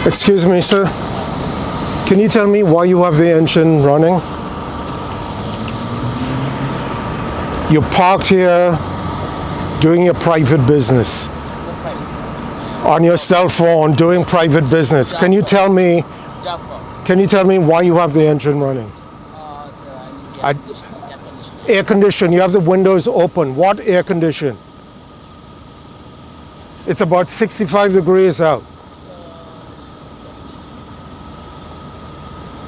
Excuse me, sir. Can you tell me why you have the engine running? You parked here doing your private business. On your cell phone, doing private business. Can you tell me why you have the engine running? Air condition. You have the windows open. What air condition? It's about 65 degrees out.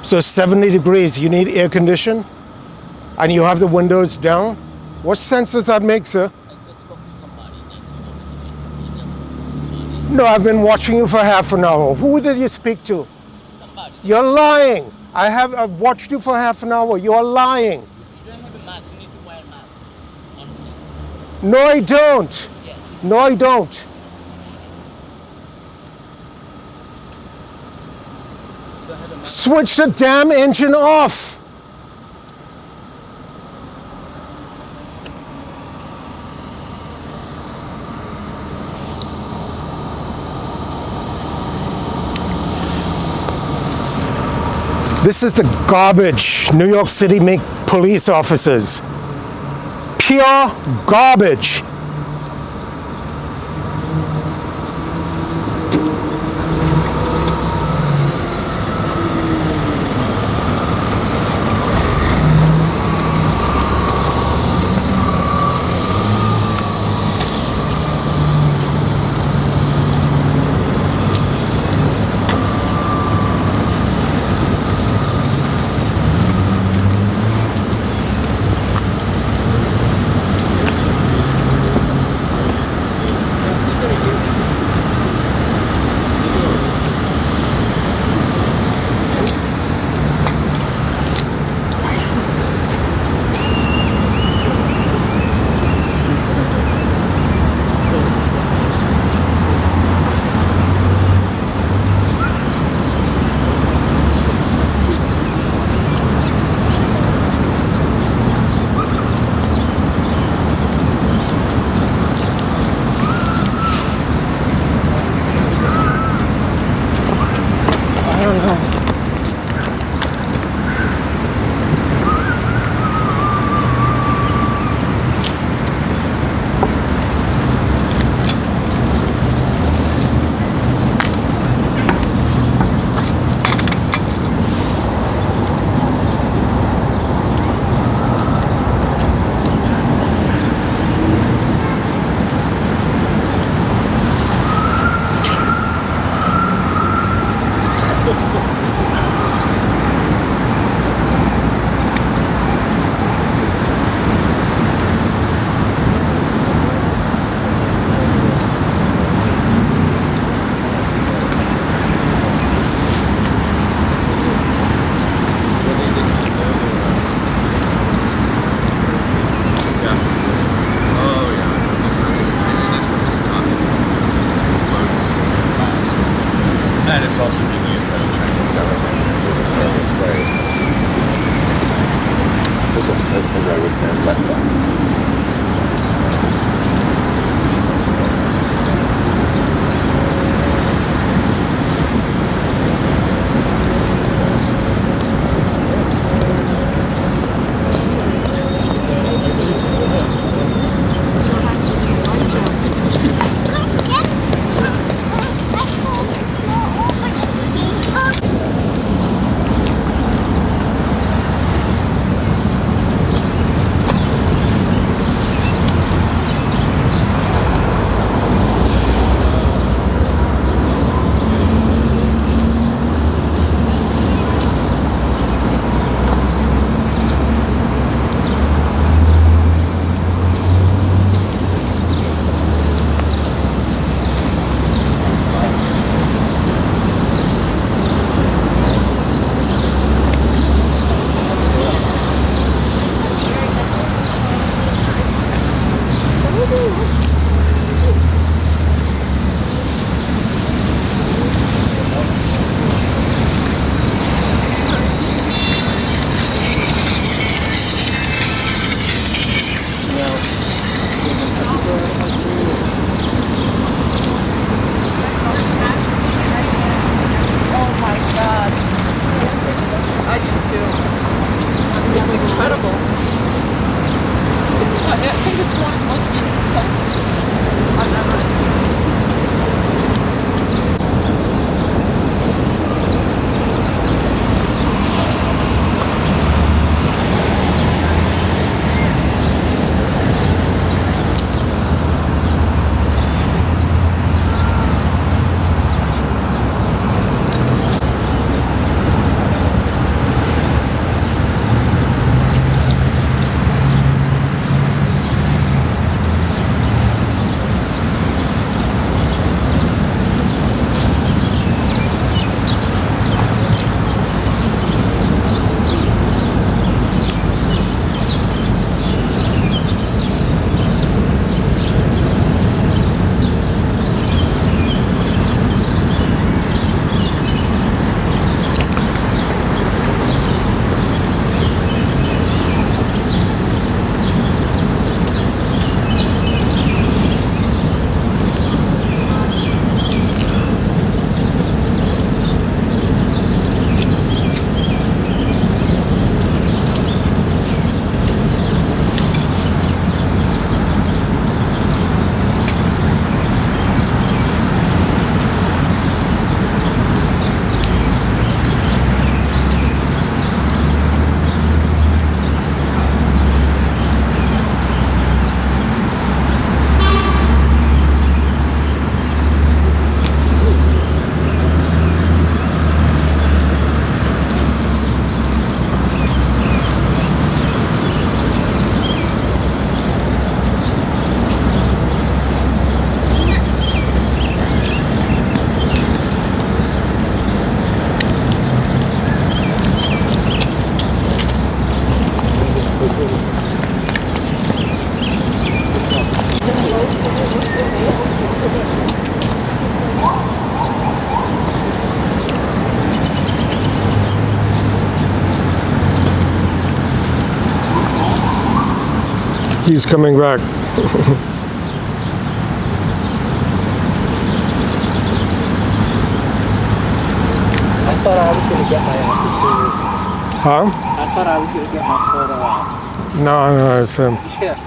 So 70 degrees, you need air condition? And you have the windows down? What sense does that make, sir? I just spoke to somebody. He just spoke to somebody. No, I've been watching you for half an hour. Who did you speak to? Somebody. You're lying. I've watched you for half an hour. You're lying. You don't have a mask. You need to wear a mask on this. No, I don't. Yeah. No, I don't. You don't have a mask. Switch the damn engine off. This is the garbage New York City make police officers. Pure garbage. And it's also being used by the Chinese government. So it's great. As I would say, left back. It's incredible. I think it's one of the most beautiful places I've ever seen. He's coming back. I thought I was going to get my opportunity. Huh? I thought I was going to get my photo op. No, no, it's him. Yeah.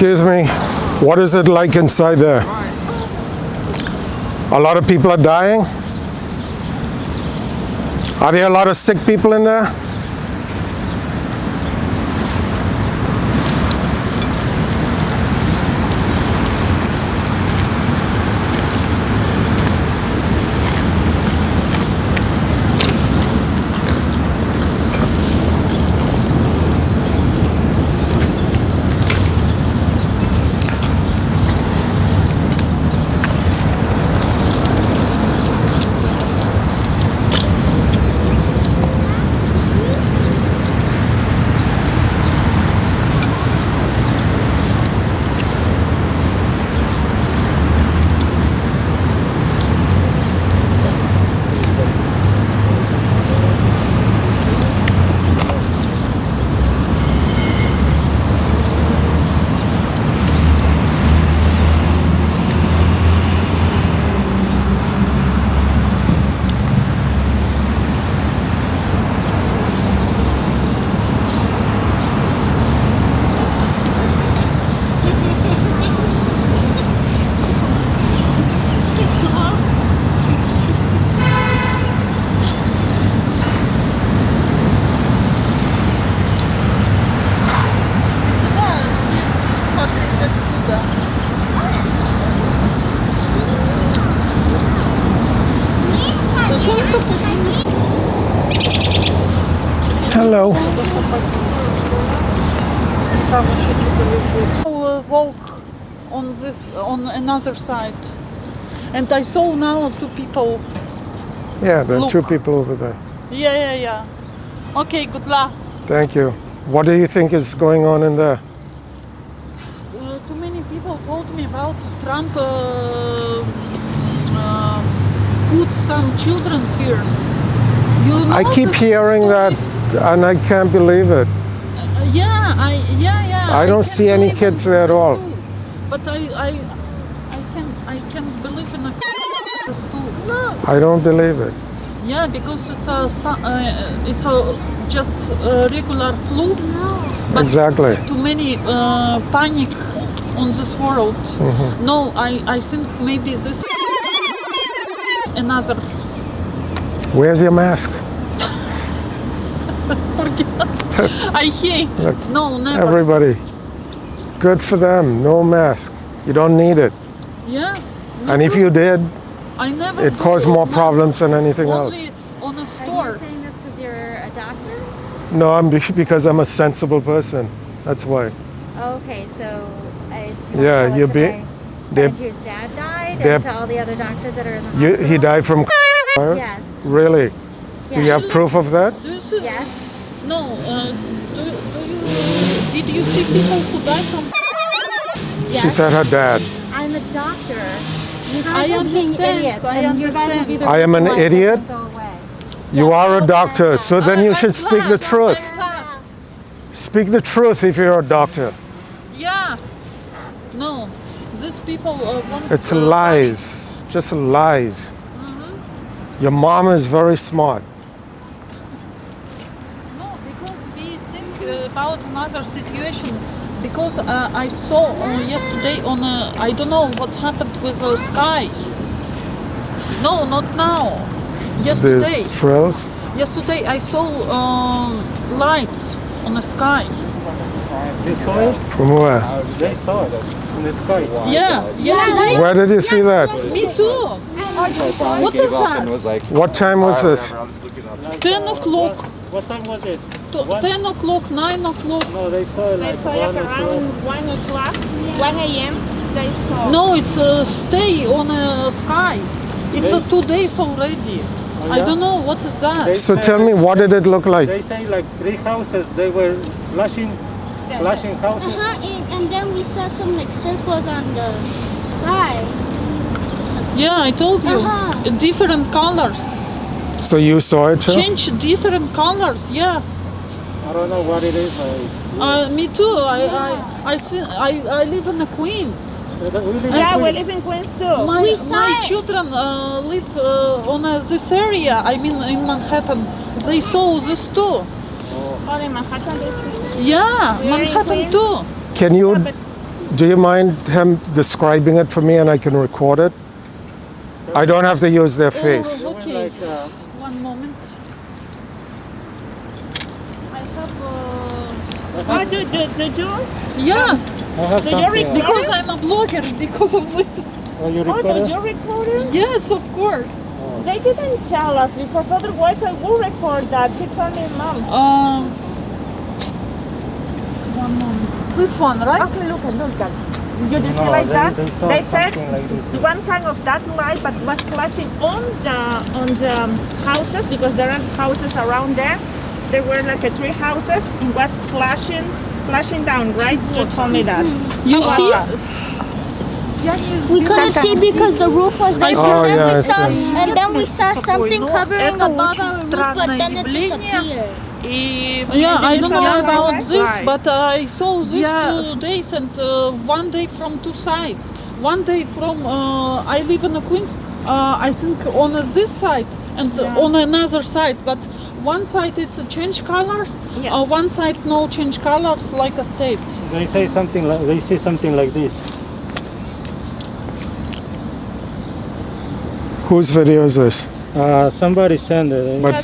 Excuse me, what is it like inside there? A lot of people are dying? Are there a lot of sick people in there? Hello. Walk on this on another side, and I saw now two people. Yeah, there are two Look. people over there. Yeah. Okay, good luck. Thank you. What do you think is going on in there? Too many people told me about Trump put some children here. You know I keep this hearing story? that and I can't believe it. Yeah. I don't can see any believe kids in there at this all. too. But I can believe in a this too. I don't believe it. Yeah, because it's a just a regular flu. But Exactly. too many panic on this world. Mm-hmm. No, I think maybe this another. Where's your mask? I hate. Look, No, never. Everybody. Good for them. No mask. You don't need it. Yeah. And if you did, I never. it do caused more mask. problems than anything else. Only on a Are store. you saying this because you're a doctor? No, because I'm a sensible person. That's why. Okay, so I Yeah, you're being. They, whose dad died, they're- and to all the other doctors that are in the hospital. he died from virus? Yes. Really? Do you Yes. have proof of that? Do you see? Yes. No. Did you see people who died from? Yes. She said her dad. I'm a doctor. You guys I are being understand, idiots, I and you guys will be the I am reason an why it idiot? doesn't go away. You are a okay, doctor, yeah. so then you should speak the truth. Glad. Speak the truth if you're a doctor. Yeah. No. These people want. It's lies. Just lies. Your mom is very smart. No, because we think about another situation. Because I saw yesterday on I don't know what happened with the sky. No, not now. Yesterday. The trails. Yesterday I saw lights on the sky. They saw it? From where? They saw it in the sky. Yeah, yesterday. Where did you see that? Me too. What is that? What time was this? 10 o'clock. What time was it? 10 o'clock, 9 o'clock. No, they saw it They like saw 1 like o'clock. around 1 o'clock, 1 a.m. They saw. No, it's stay on the sky. It's 2 days already. I yeah? don't know what is that. So tell me, what did it look like? They say like 3 houses, they were flashing houses. And then we saw some like circles on the sky. Yeah, I told you. Uh-huh. Different colors. So you saw it too? Change different colors. Yeah. I don't know what it is. Me too. I live in the Queens. Yeah, we live in Queens too. We saw My it. children live on this area. I mean, in Manhattan. They saw this too. Oh, in Manhattan, they see. Yeah, You're in Manhattan Queens? too. Can you Do you mind him describing it for me and I can record it? I don't have to use their face. Oh, okay. Like, One moment. I have. Did you? Yeah, I have Do you something. record? because I'm a blogger because of this. Oh, you Oh, record did it? you record it? Yes, of course. They didn't tell us because otherwise I will record that. He told me, Mom. One moment. This one, right? Okay, look at. You see No, like that? they saw They said something like this. one kind of that light, but was flashing on the houses because there are houses around there. There were like 3 houses. It was flashing down, right? You told me that. You see? We couldn't see because the roof was there. Oh, and, then yeah, I we saw, see. and then we saw something covering Это above очень our roof, странное but then it явление. disappeared. Yeah, I don't know about Right. this, but I saw this Yes. 2 days and one day from 2 sides. One day from I live in Queens. I think on this side and on another side, but one side it's a change colors. Yes. One side no change colors like a state. They say something like this. Whose video is this? Somebody sent it. But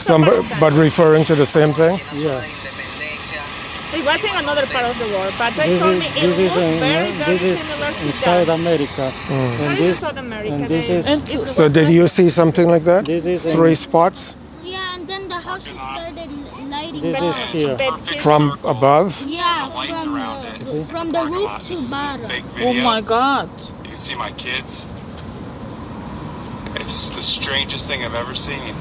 but referring to the same thing? Yeah. It was in another part of the world, but they This told is me it this is looked in very this is similar to in that. South America. That And is this South America. and this is And So did you see something like that? this is in- 3 spots Yeah, and then the houses started lighting this is up. here. from above? Yeah, from the roof to bottom. oh my God. You can see my kids. It's the strangest thing I've ever seen.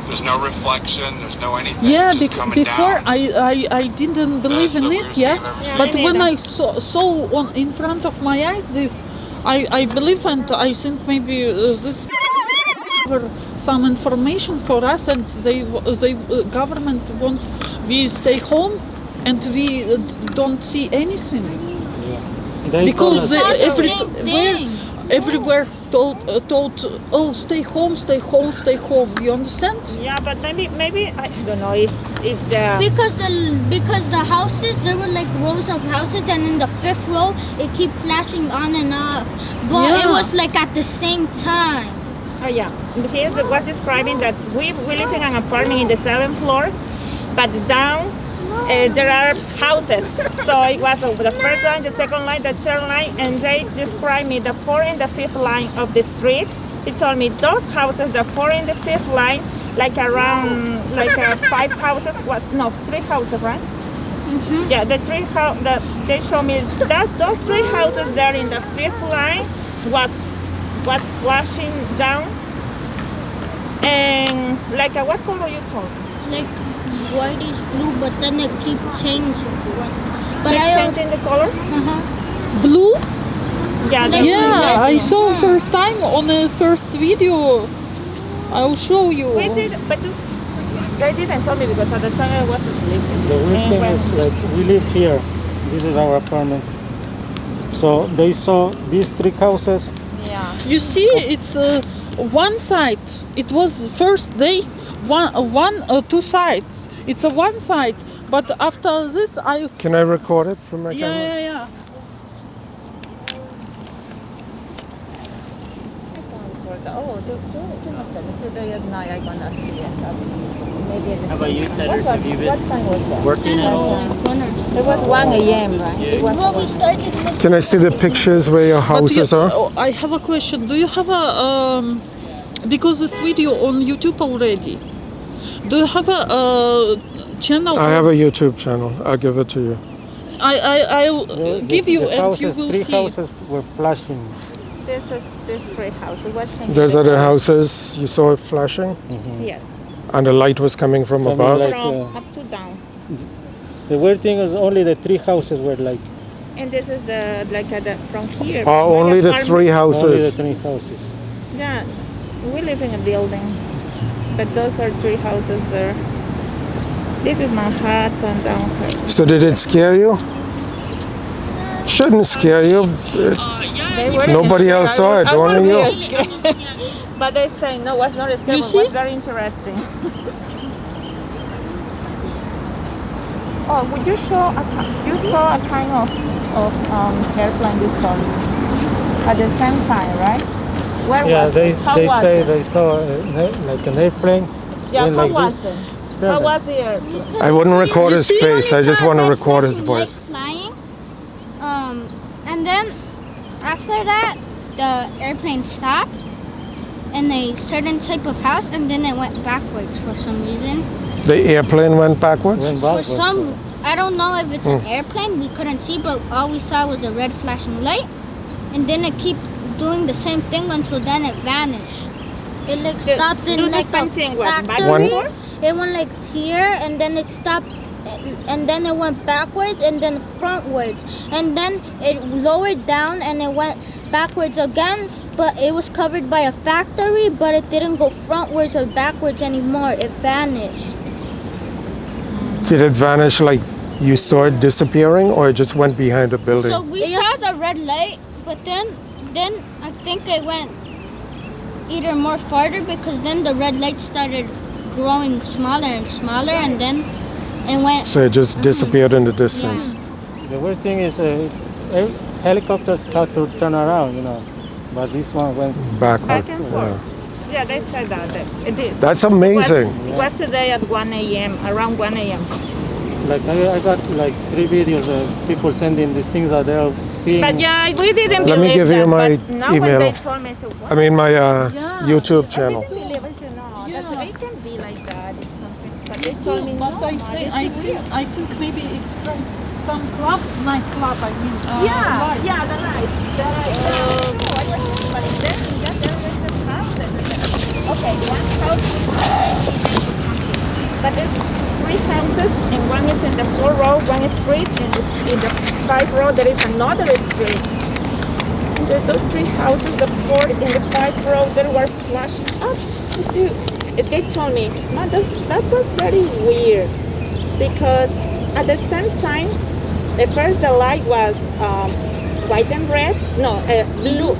There's no reflection, there's no anything. Yeah, it's just coming before down. I didn't believe That's in the it, weirdest yeah. thing I've ever seen. But Me when neither. I saw on in front of my eyes this, I believe and I think maybe this were some information for us and they government want we stay home and we don't see anything They because told us- That's the same thing. everywhere told oh stay home, stay home, stay home. You understand? Yeah, but maybe I don't know if the Because the houses, there were like rows of houses, and in the 5th row, it keep flashing on and off. But it Yeah. was like at the same time. yeah, he was describing that we live in an apartment in the 7th floor, but down there are houses. So it was the first line, the second line, the third line, and they described me the 4th and the 5th line of the street. He told me those houses, the 4th and the 5th line, like around 5 houses was no 3 houses, right? Yeah, the 3 they show me that those 3 houses there in the 5th line was flashing down, and like what color you told? Like whitish blue, but then it keep changing. But Keep I changing the colors. Blue? Yeah, Like- Yeah, I saw first time on the first video. I'll show you. we did, but they didn't tell me because at the time I was sleeping. The weird And thing when- is like we live here. This is our apartment. So they saw these 3 houses. yeah. You see, it's one side. It was first day, two sides. It's a one side, but after this, Can I record it from my camera? yeah. How about you, Cedric? Have you been working at all? It was 1 a.m. right? Well, we started looking. Can I see the pictures where your houses are? I have a question. Do you have a because this video on YouTube already? Do you have a channel? I have a YouTube channel. I'll give it to you. I'll give you the and houses, you will 3 see. houses were flashing. This 3 houses. What changed? Those are the houses you saw it flashing, Yes. and the light was coming from Coming above. like- From up to down. The weird thing is only the 3 houses were like And this is the from here. Oh, my only the apartment. 3 only the houses. 3 houses. Yeah, we live in a building, but those are 3 houses there. This is Manhattan down here. So did it scare you? Shouldn't scare you. They weren't Nobody scared. else saw it, I would only be you. scared. But they say no, was not scary. You It see? was very interesting. Oh, would you show you saw a kind of airplane you told me at the same time, right? Where Yeah, was they it? How they was say it? they saw like an airplane. Yeah, went how like was this. it? How was the airplane? I wouldn't record his face. I just want to record his voice. Flying. And then after that, the airplane stopped in a certain type of house, and then it went backwards for some reason. The airplane went backwards? Went For backwards. some, I don't know if it's an airplane. We couldn't see, but all we saw was a red flashing light, and then it kept doing the same thing until then it vanished. It like stopped do in the like same a thing with factory. backward? It went like here, and then it stopped, and then it went backwards, and then frontwards, and then it lowered down, and it went backwards again. But it was covered by a factory, but it didn't go frontwards or backwards anymore. It vanished. Did it vanish like you saw it disappearing, or it just went behind a building? So we saw the red light, but then I think it went either more farther, because then the red light started growing smaller and smaller, and then it went. So it just disappeared in the distance. The weird thing is, helicopters have to turn around, you know, but this one went Backward. Back and Yeah. forth. Yeah, they said that. It did. That's amazing. It was today at 1 a.m., around 1 a.m. like I got like 3 videos of people sending the things that they're seeing. But yeah, we didn't Let me believe give you that, my but now email. when they told me, I said, what? I mean, my YouTube I channel. didn't believe it. I said, no, Yeah. that's, it can be like that or something. But they told me, But no, I think maybe it's from some club, nightclub. I mean. yeah, light. yeah, the light. The light. But then in that area is just houses. Okay, one house. But there's 3 houses, and one is in the 4th row, one is street, and in the 5th row there is another street. And there those 3 houses, the 4th and the 5th row, they were flashing up. You see, they told me, man, that was very weird, because at the same time, at first the light was white and red, no, blue,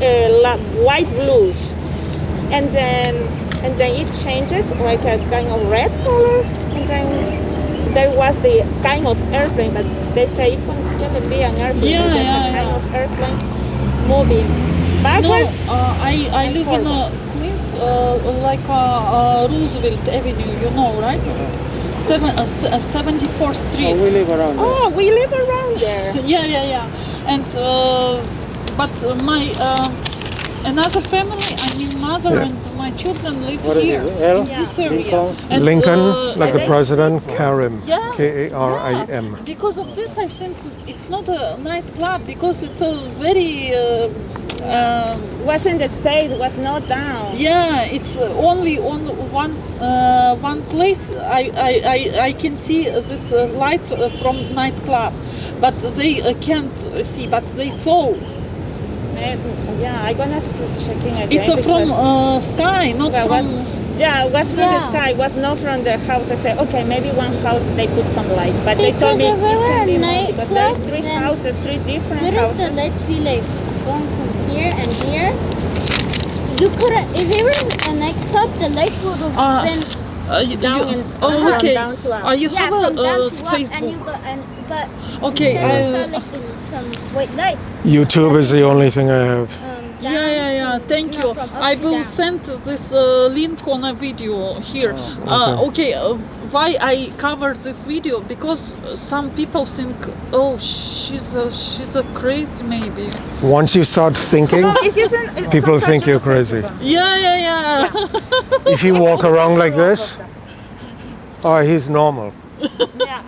white bluish, and then it changed like a kind of red color, and then there was the kind of airplane, but they say it couldn't be an airplane, Yeah, because yeah, a kind yeah. of airplane moving No, backward. I live in Queens, like Roosevelt Avenue, you know, right? 74th Street. we live around there. Oh, we live around there. Yeah. And but my another family, I mean mother Yeah. and my children live What is here it, L? in this area. Lincoln? And, Lincoln, like the and president, Karim. Yeah. K-A-R-I-M. Because of this, I think it's not a nightclub, because it's a very Wasn't the space, was not down. yeah. It's only on one place. I can see this lights from nightclub, but they can't see. But they saw. Yeah, I'm gonna start checking again. It's from because- sky, not Well, from. yeah, it was from the Yeah. sky, was not from the house. I said, okay, maybe one house they put some light, but they told Because me if we were can a be more, because there's nightclub, 3 then houses, 3 different Wouldn't the houses. lights be like going from here and here? You couldn't. If they were in a nightclub, the lights would have been. Down and oh, okay. down to up. You Yeah, have from down a to up, and you Facebook. go, but Okay, there was I- some white lights. YouTube is the only thing I have. Yeah. Thank you. from up I to will down. send this link on a video here. Okay. Why I cover this video? Because some people think, oh, she's a crazy maybe. Once you start thinking, It isn't- people sometimes think you're it's crazy. Yeah. If you walk around like this, oh, he's normal. Yeah.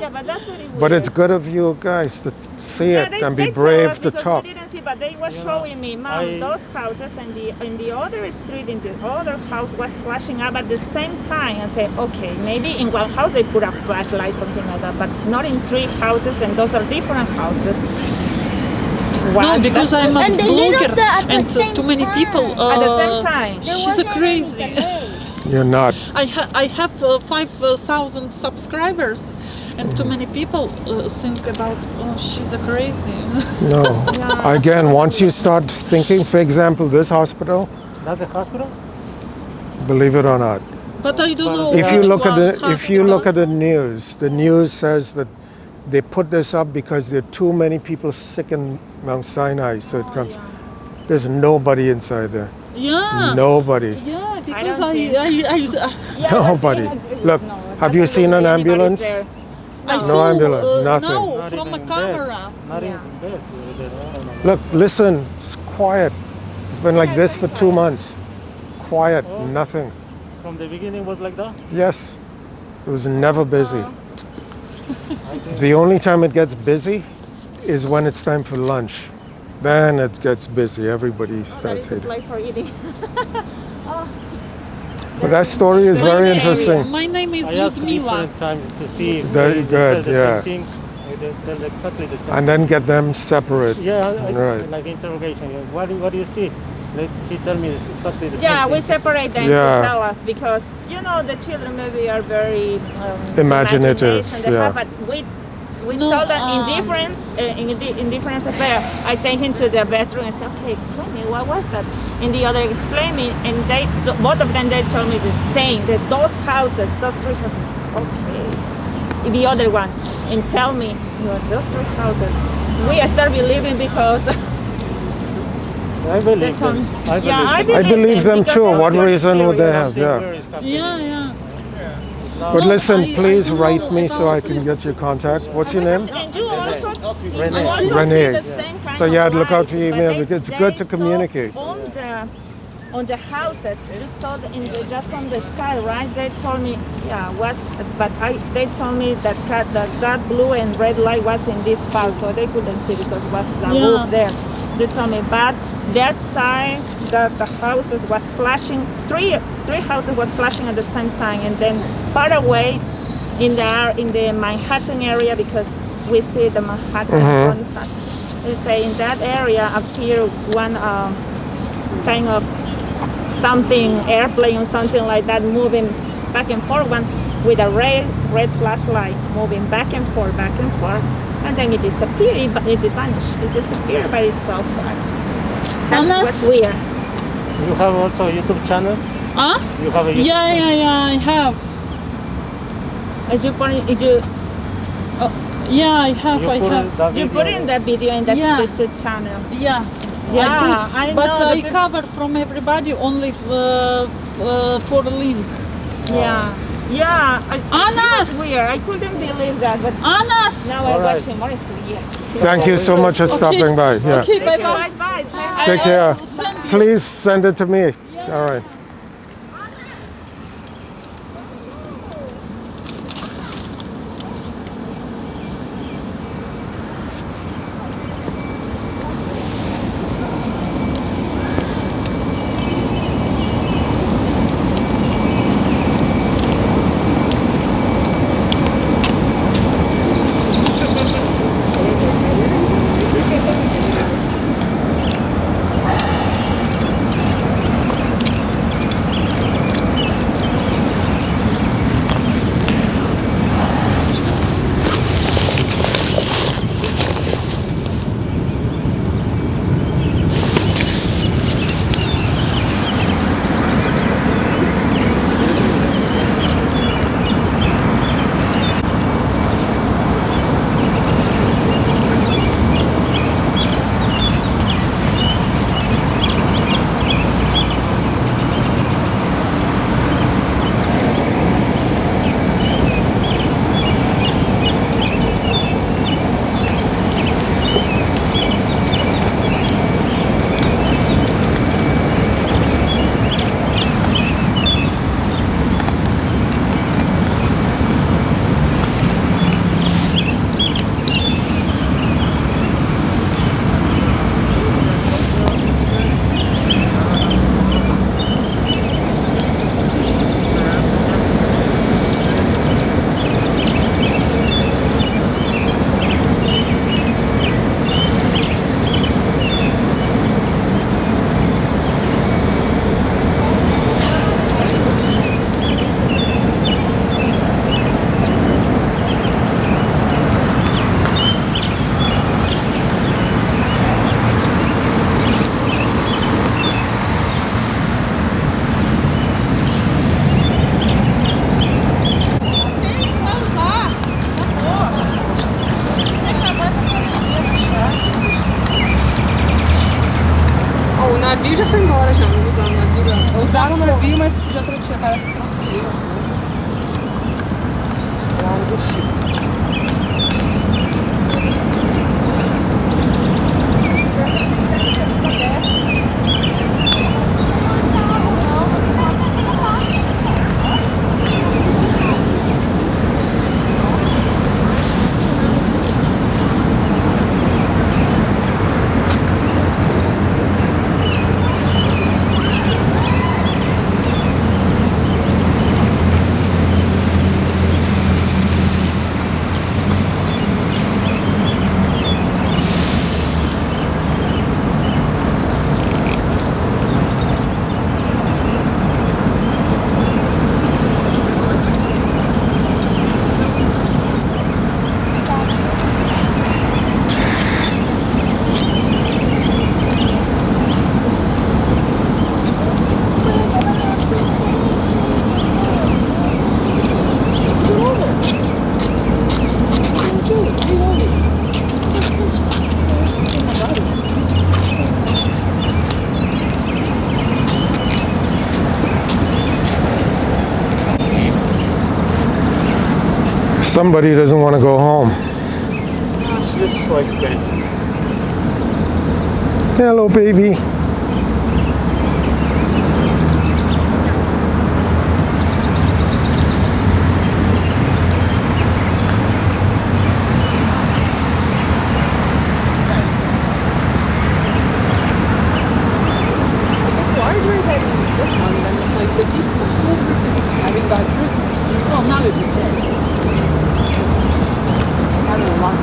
Yeah, but that's very weird. But it's good of you guys to see Yeah, it and be they told brave us to because talk. We didn't see, but they were showing me, Mom, those houses and the other street in the other house was flashing up at the same time. I said, okay, maybe in one house they put a flashlight, something like that, but not in 3 houses, and those are different houses. No, because I'm a And they lit up blogger, at the and same too many time. people. At the same time. There She's a wasn't any crazy. delay. You're not. I have 5,000 subscribers, and too many people think about, oh, she's a crazy. No. Again, once you start thinking, for example, this hospital, That's a hospital? believe it or not, But I don't know. If you look at the hospital. the news says that they put this up because there are too many people sick in Mount Sinai, so it comes. There's nobody inside there. Yeah. Nobody. Yeah, because don't think I Nobody. Look, have you seen an ambulance? saw ambulance, nothing. No, Not from even a beds. camera. Not even beds over there. I don't know. Look, listen, it's quiet. It's been like this for 2 months. Quiet, nothing. From the beginning was like that? Yes, it was never busy. The only time it gets busy is when it's time for lunch. Then it gets busy. Everybody starts hitting. Place for eating. But that story is very interesting. My name is I asked Ludmila. different times to see if Very they good, tell the yeah. same thing. They tell exactly the same. And then get them separate. Yeah, Right. like interrogation. Yeah. What do you see? He tell me exactly the same Yeah, thing. we separate them Yeah. to tell us because the children maybe are very Imaginative, imagination they yeah. have, but we No, told them in difference affair. I take him to the bedroom and say, okay, explain me what was that, and the other explain me, and both of them they told me the same, that those three houses, okay. The other one and tell me, those three houses, we start believing because. I believe told them. me- I Yeah, I believe them. I believe them because too. they're What very reason would they have? Something Yeah. very skeptical. Yeah. But No, listen, I please don't write know me so I about can this. get your contact. What's your name? And you also, Renee. you also Renee. see the same kind So of yeah, I'd look out lights, for your but email they- because it's good they to saw communicate. On the houses, you saw just on the sky, right? They told me, they told me that blue and red light was in this part, so they couldn't see because it was the Yeah. roof there. They told me, but that side, the houses was flashing. Three houses was flashing at the same time, and then far away in the Manhattan area, because we see the Manhattan on fast. They say in that area appear one kind of something, airplane or something like that, moving back and forth, one with a red flashlight moving back and forth, and then it disappeared, it vanished, it disappeared by itself. That's Unless- what's weird. You have also a YouTube channel? Huh? You have a YouTube Yeah, I have. Did you put it, Yeah, I have. You I put have. that you video put in the video in that Yeah. YouTube channel. Yeah. Yeah, I But know, I the cover from everybody only for link. Yeah. Yeah. Anas! It was weird. I couldn't believe that, but Anas! now All I right. watch him honestly, yes. Thank you so much for stopping by. Yeah. Okay, bye bye. Bye bye. Take care. Send you. Please send it to me. All right. Navio já foi embora já, não usaram navio. Usaram o navio, mas já tinha parece que transferiu. Somebody doesn't want to go home. She just likes benches. Hello, baby. If it's larger than this one, then it's like the whole purpose of having gone through this. Well, not if you're big. I don't know, a lot of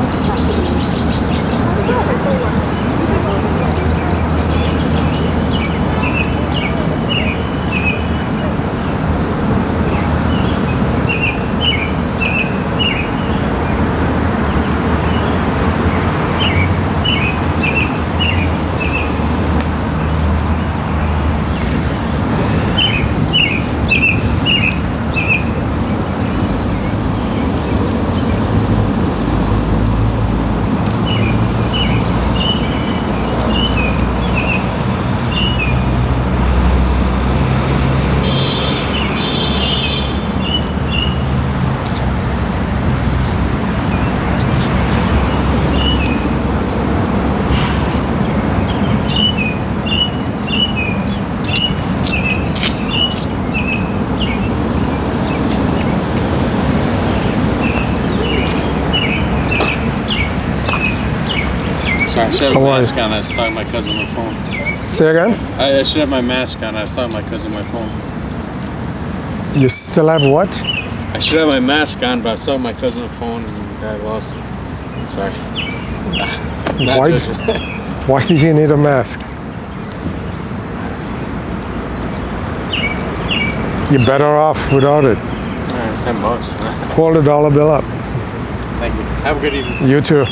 Sorry, I should have my mask on. I was talking to my cousin on my phone. Say again? I should have my mask on. I was talking to my cousin on my phone. You still have what? I should have my mask on, but I saw my cousin on the phone and I lost it. Sorry. Why do you need a mask? You're better off without it. Alright, $10. Hold a dollar bill up. Thank you. Have a good evening. You too.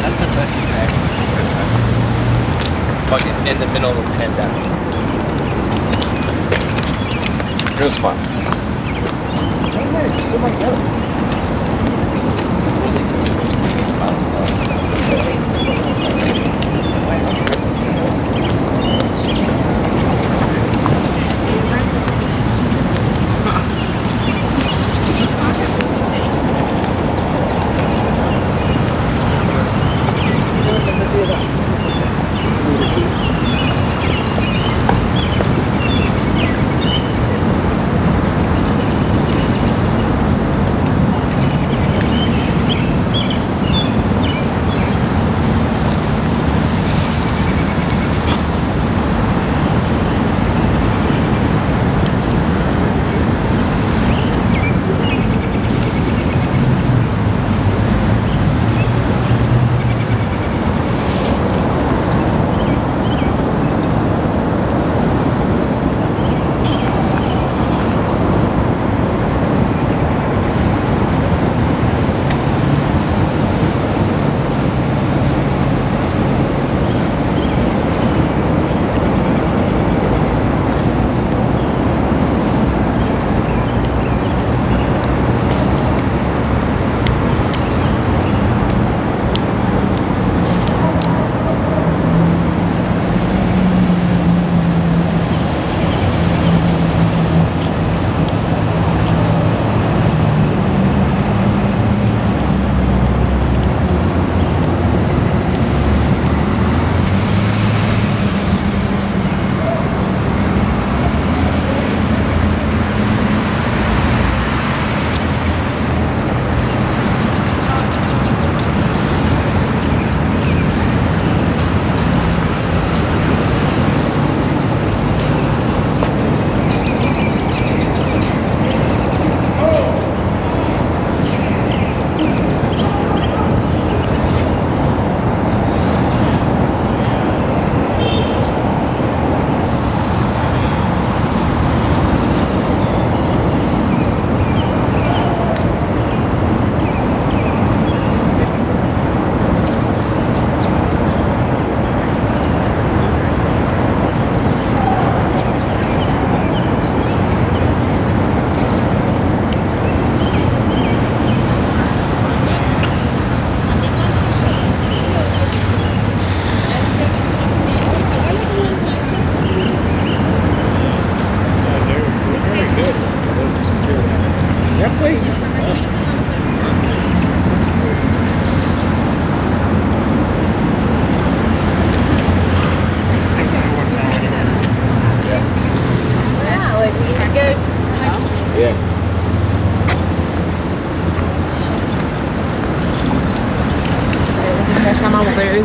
That's the best you can ask for the first 5 minutes. Fucking in the middle of a pandemic. It was fun.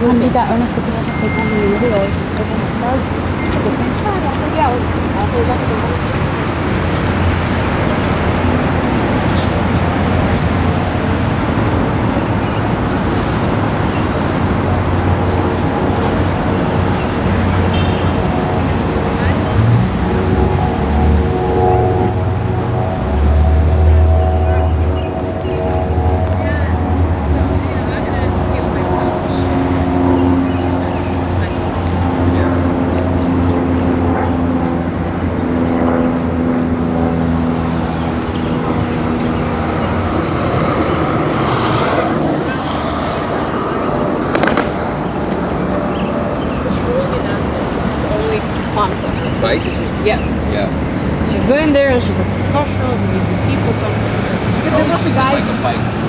Amiga, eu não sei o que vai fazer comigo hoje. Eu vou mostrar. Eu tô cansada, Miguel. Ela falou já que eu tô Bikes? Yes. Yeah. She's going there and she's like social, meeting people, talking. Because there was a guy. Like a bike.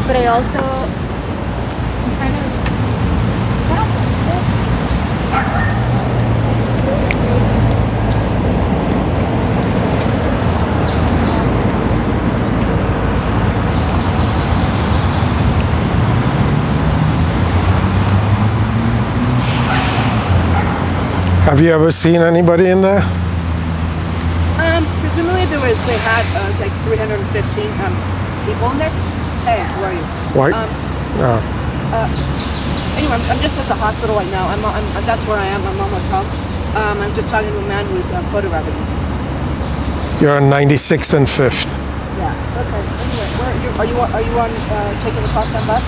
But I also, I'm trying to. Have you ever seen anybody in there? Presumably they had like 315 people in there. Hey, where are you? What? Anyway, I'm just at the hospital right now. That's where I am. I'm almost home. I'm just talking to a man who's photographing me. You're on 96th and 5th. Yeah. Okay. Anyway, where are you on taking the crosstown bus?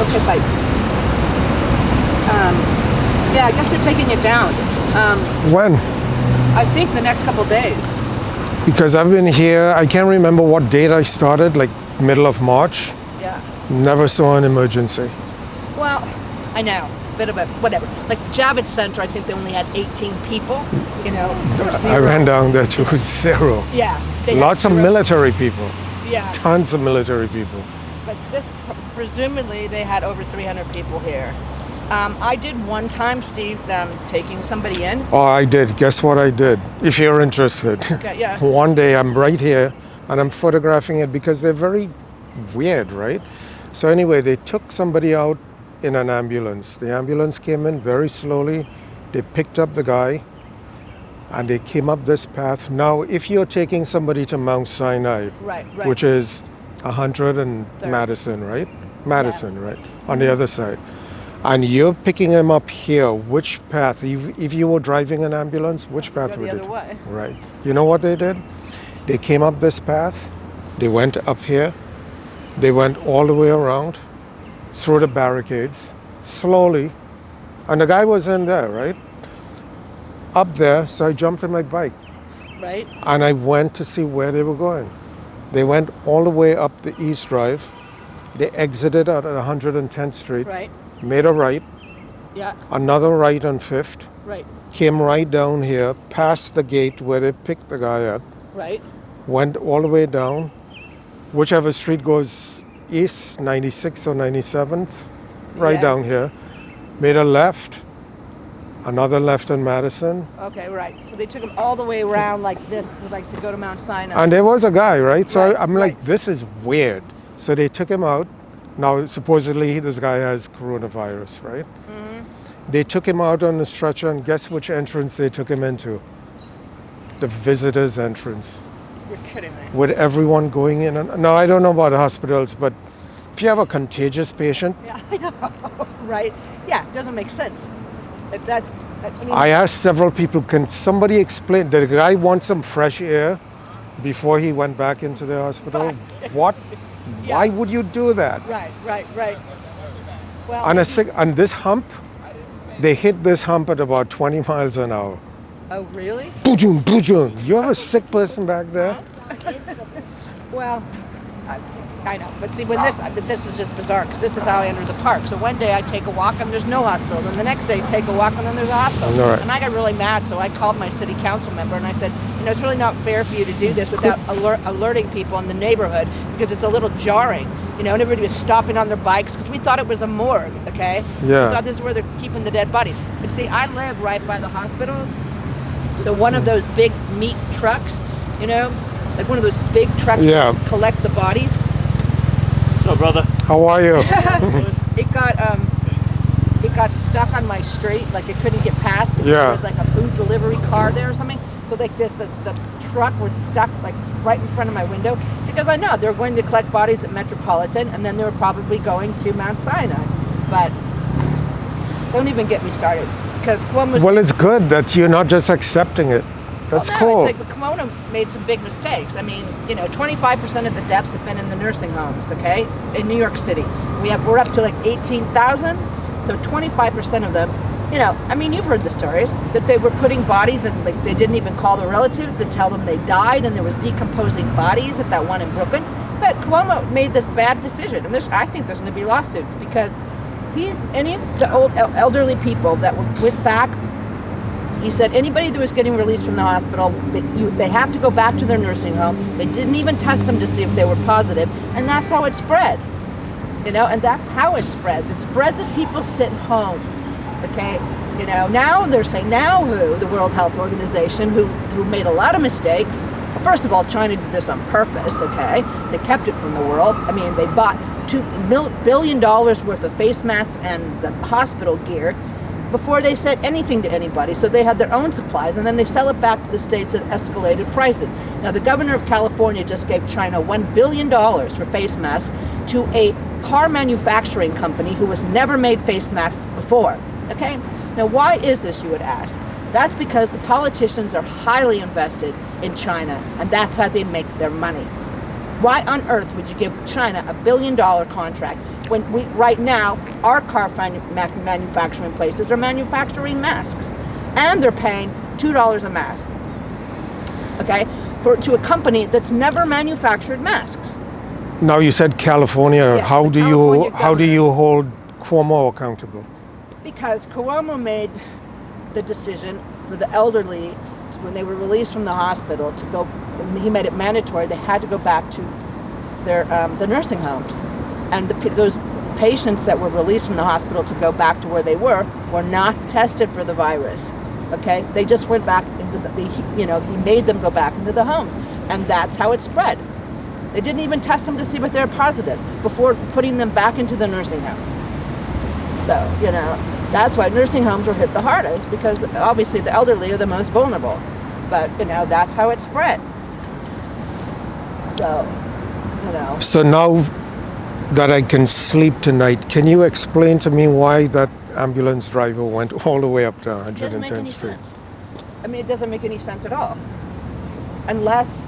Okay, bye. Yeah, I guess they're taking it down. When? I think the next couple days. Because I've been here, I can't remember what date I started, like middle of March. Yeah. Never saw an emergency. Well, I know. It's a bit of a whatever. Like the Javits Center, I think they only had 18 people. You know, there were zero. I ran down there to 0. Yeah. They had Lots of zero. military people. Yeah. Tons of military people. But this, presumably, they had over 300 people here. I did one time see them taking somebody in. Oh, I did. Guess what I did? If you're interested. Okay, yeah. One day I'm right here and I'm photographing it because they're very weird, right? So anyway, they took somebody out in an ambulance. The ambulance came in very slowly. They picked up the guy and they came up this path. Now, if you're taking somebody to Mount Sinai, Right. which is 100 and Madison, right? Madison, right? On the other side. And you're picking him up here. Which path? If you were driving an ambulance, which path Go would the it? other way. Right. You know what they did? They came up this path. They went up here. They went all the way around, through the barricades, slowly. And the guy was in there, right? Up there, so I jumped on my bike. Right. And I went to see where they were going. They went all the way up the East Drive. They exited at 110th Street. Right. Made a right, Yeah. another right on 5th, Right. came right down here, past the gate where they picked the guy up, Right. went all the way down, whichever street goes east, 96th or 97th, right Yeah. down here, made a left, another left on Madison, Okay. Right. So they took him all the way around like this, like to go to Mount Sinai. and there was a guy, right? So Right, I'm like, this is weird. So they took him out. Now, supposedly, this guy has coronavirus, right? They took him out on the stretcher, and guess which entrance they took him into? The visitor's entrance. You're kidding me. With everyone going in. Now, I don't know about hospitals, but if you have a contagious patient, Yeah, I know. Right. Yeah. It doesn't make sense. If that's. I mean, I asked several people, can somebody explain? Did the guy want some fresh air before he went back into the hospital? What? Yeah. Why would you do that? Right. Right. Right. Well. On this hump, they hit this hump at about 20 miles an hour. Oh, really? Boom, boom. You have a sick person back there? Well, I know, but see, but this is just bizarre because this is how I enter the park. So one day I take a walk and there's no hospital, and the next day take a walk and then there's a hospital. All right. And I got really mad, so I called my city council member and I said, it's really not fair for you to do this without alerting people in the neighborhood because it's a little jarring. And everybody was stopping on their bikes because we thought it was a morgue. Okay. Yeah. We thought this is where they're keeping the dead bodies. But see, I live right by the hospitals, so one of those big meat trucks, like one of those big trucks Yeah. that collect the bodies. So, brother. How are you? It got stuck on my street, like it couldn't get past because Yeah. there was like a food delivery car there or something. So like the truck was stuck like right in front of my window because I know they're going to collect bodies at Metropolitan and then they were probably going to Mount Sinai. But don't even get me started because Cuomo. Well, it's good that you're not just accepting it. That's cool. It's like Cuomo made some big mistakes. I mean, 25% of the deaths have been in the nursing homes, okay, in New York City. We're up to like 18,000, so 25% of them You know, I mean, you've heard the stories that they were putting bodies and like they didn't even call the relatives to tell them they died, and there was decomposing bodies at that one in Brooklyn. But Cuomo made this bad decision, and I think there's going to be lawsuits because any of the old elderly people that went back. He said anybody that was getting released from the hospital, they have to go back to their nursing home. They didn't even test them to see if they were positive, and that's how it spread. You know, and that's how it spreads. It spreads if people sit home. Okay, you know, now they're saying the World Health Organization, who made a lot of mistakes. First of all, China did this on purpose. Okay, they kept it from the world. I mean, they bought $2 billion worth of face masks and the hospital gear before they said anything to anybody. So they had their own supplies, and then they sell it back to the states at escalated prices. Now, the governor of California just gave China $1 billion for face masks to a car manufacturing company who has never made face masks before. Okay? Now, why is this, you would ask? That's because the politicians are highly invested in China, and that's how they make their money. Why on earth would you give China a $1 billion contract when right now our car manufacturing places are manufacturing masks, and they're paying $2 a mask, okay, to a company that's never manufactured masks? Now you said California. Yeah, how do you hold Cuomo accountable? Because Cuomo made the decision for the elderly when they were released from the hospital to go. He made it mandatory; they had to go back to their the nursing homes, and those patients that were released from the hospital to go back to where they were not tested for the virus. Okay, they just went back into he made them go back into the homes, and that's how it spread. They didn't even test them to see if they're positive before putting them back into the nursing homes. So, you know, that's why nursing homes were hit the hardest, because obviously the elderly are the most vulnerable. But, you know, that's how it spread. So, you know. So now that I can sleep tonight, can you explain to me why that ambulance driver went all the way up to 110th Street? Sense. I mean, it doesn't make any sense at all. Unless...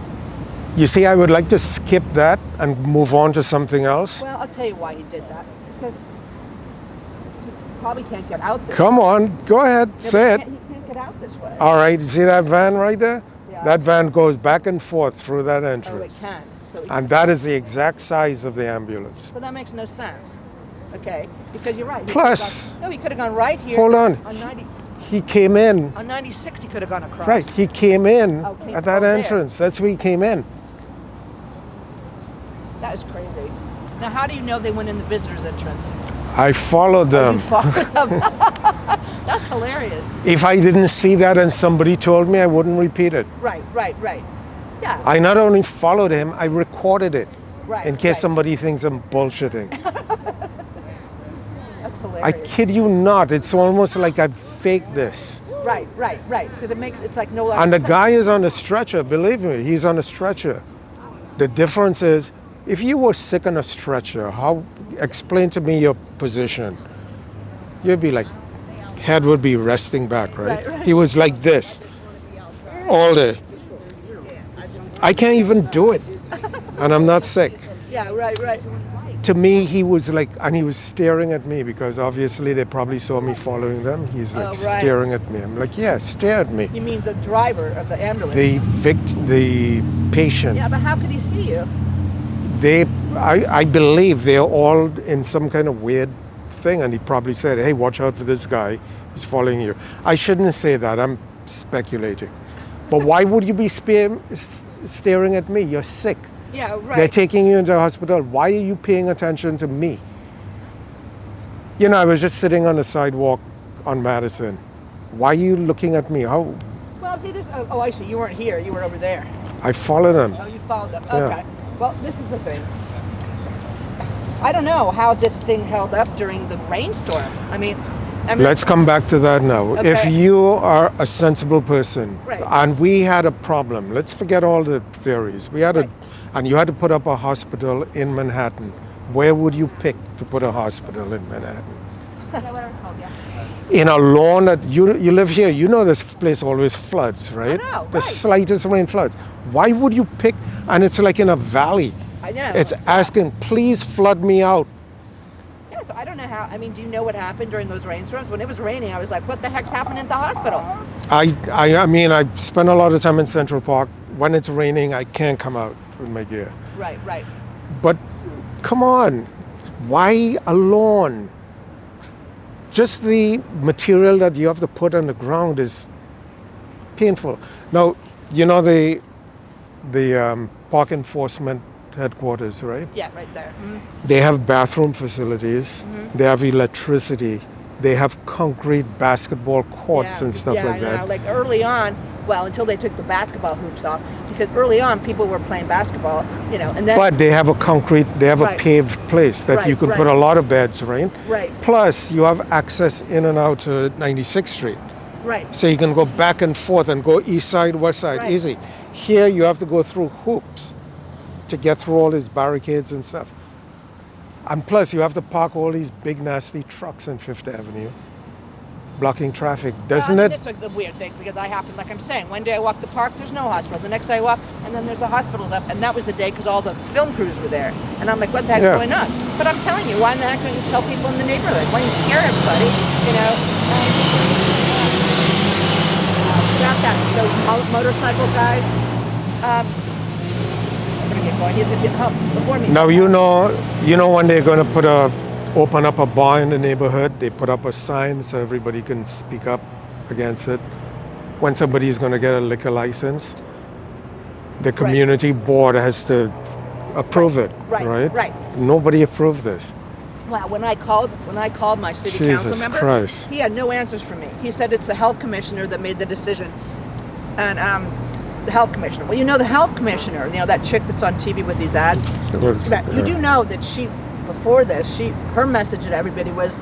You see, I would like to skip that and move on to something else. Well, I'll tell you why he did that. Because he probably can't get out this Come way. on, go ahead, say it. He can't get out this way. All right, you see that van right there? Yeah. That van goes back and forth through that Oh, it entrance. can. So And that is the exact size of the ambulance. But that makes no sense. Okay? Because you're right. Plus- he could have gone right here. Hold on. On 90, He came in, on 96, he could have gone across. right, he came in Okay, at that there. entrance. That's where he came in. That is crazy. Now, how do you know they went in the visitor's entrance? I followed them. You followed them. That's hilarious. If I didn't see that and somebody told me, I wouldn't repeat it. Right. Yeah. I not only followed him, I recorded it Right, in case right. somebody thinks I'm bullshitting. That's hilarious. I kid you not. It's almost like I've faked this. Right. Because it's like no longer And the sense. guy is on a stretcher. Believe me, he's on a stretcher. The difference is, if you were sick on a stretcher, explain to me your position. You'd be like, head would be resting back, right? Right. He was like this all day. I can't even do it, and I'm not sick. Yeah, right. To me, he was like, and he was staring at me because obviously they probably saw me following them. He's like Oh, right. staring at me. I'm like, yeah, stare at me. You mean the driver of the ambulance? The patient. Yeah, but how could he see you? I believe they're all in some kind of weird thing, and he probably said, hey, watch out for this guy, he's following you. I shouldn't say that, I'm speculating. But why would you be staring at me? You're sick. Yeah, right. They're taking you into the hospital. Why are you paying attention to me? You know, I was just sitting on the sidewalk on Madison. Why are you looking at me? How? Well, see this. Oh, I see. You weren't here. You were over there. I followed them. Oh, you followed them. Yeah. Okay. Well, this is the thing. I don't know how this thing held up during the rainstorms. I mean, Let's come back to that now. Okay. If you are a sensible person, Right. and we had a problem, let's forget all the theories. We had and you had to put up a hospital in Manhattan. Where would you pick to put a hospital in Manhattan? In a lawn that you live here, you know this place always floods, right? I know, The right. slightest rain floods. Why would you pick? And it's like in a valley. I know. It's asking, please flood me out. Yeah, it's So I don't know how. I mean, do you know what happened during those rainstorms? When it was raining, I was like, "What the heck's happening at the hospital?" I mean, I spend a lot of time in Central Park. When it's raining, I can't come out with my gear. Right, right. But come on, why a lawn? Just the material that you have to put on the ground is painful. Now, you know the park enforcement headquarters, right? Yeah, right there. They have bathroom facilities. They have electricity. They have concrete basketball courts and stuff like that. Like early on, well, until they took the basketball hoops off, because early on people were playing basketball, and then. But they have a Right. paved place that you Right, can right. put a lot of beds, right? Right. Plus, you have access in and out to 96th Street. Right. So you can go back and forth and go east side, west side, Right. easy. Here you have to go through hoops to get through all these barricades and stuff. And plus, you have to park all these big, nasty trucks on Fifth Avenue, blocking traffic, doesn't it? This is the weird thing, because I happened, like I'm saying, one day I walk the park, there's no hospital. The next day I walk, and then there's the hospitals up, and that was the day because all the film crews were there. And I'm like, what the heck's Yeah. going on? But I'm telling you, why in the heck don't you tell people in the neighborhood? Why don't you scare everybody? About that, those motorcycle guys. I'm gonna get going. He's gonna get home before me. Now you know when they're going to open up a bar in the neighborhood, they put up a sign so everybody can speak up against it. When somebody is going to get a liquor license, the community board has to approve it, right? Right. Nobody approved this. Well, when I called my city Jesus council member, Christ. he had no answers for me. He said it's the health commissioner that made the decision, and the health commissioner. Well, the health commissioner, that chick that's on TV with these ads. You do know that before this, her message to everybody was,